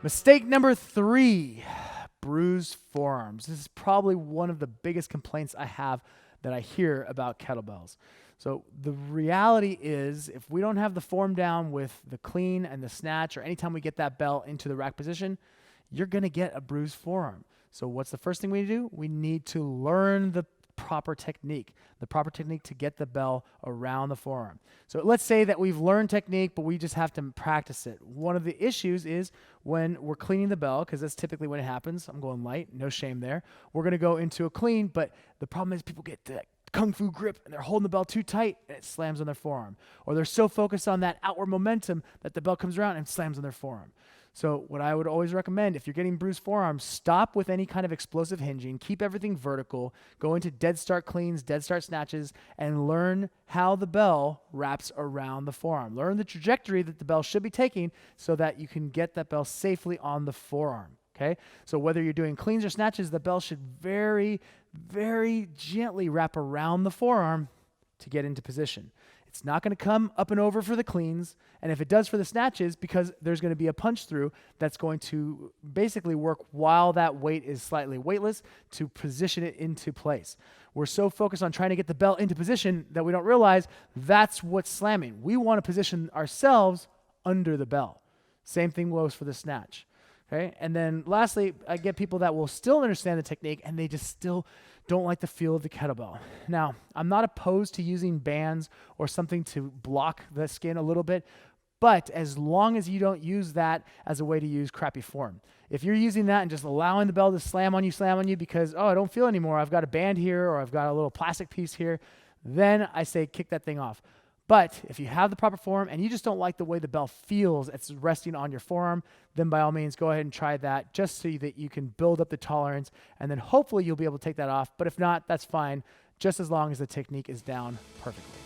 Mistake number 3, bruised forearms. This is probably one of the biggest complaints I have that I hear about kettlebells. So the reality is, if we don't have the form down with the clean and the snatch, or anytime we get that bell into the rack position, you're going to get a bruised forearm. So what's the first thing we do? We need to learn the proper technique to get the bell around the forearm. So let's say that we've learned technique, but we just have to practice it. One of the issues is when we're cleaning the bell, because that's typically when it happens. I'm going light, no shame there. We're going to go into a clean, but the problem is people get that kung fu grip and they're holding the bell too tight and it slams on their forearm. Or they're so focused on that outward momentum that the bell comes around and slams on their forearm. So what I would always recommend, if you're getting bruised forearms, stop with any kind of explosive hinging, keep everything vertical, go into dead start cleans, dead start snatches, and learn how the bell wraps around the forearm. Learn the trajectory that the bell should be taking so that you can get that bell safely on the forearm. Okay? So whether you're doing cleans or snatches, the bell should very, very gently wrap around the forearm to get into position. It's not going to come up and over for the cleans, and if it does for the snatches, because there's going to be a punch through that's going to basically work while that weight is slightly weightless to position it into place. We're so focused on trying to get the bell into position that we don't realize that's what's slamming. We want to position ourselves under the bell. Same thing goes for the snatch. Okay? And then lastly, I get people that will still understand the technique and they just still don't like the feel of the kettlebell. Now, I'm not opposed to using bands or something to block the skin a little bit, but as long as you don't use that as a way to use crappy form. If you're using that and just allowing the bell to slam on you because, oh, I don't feel anymore, I've got a band here or I've got a little plastic piece here, then I say kick that thing off. But if you have the proper form and you just don't like the way the bell feels, it's resting on your forearm, then by all means, go ahead and try that just so that you can build up the tolerance, and then hopefully you'll be able to take that off. But if not, that's fine, just as long as the technique is down perfectly.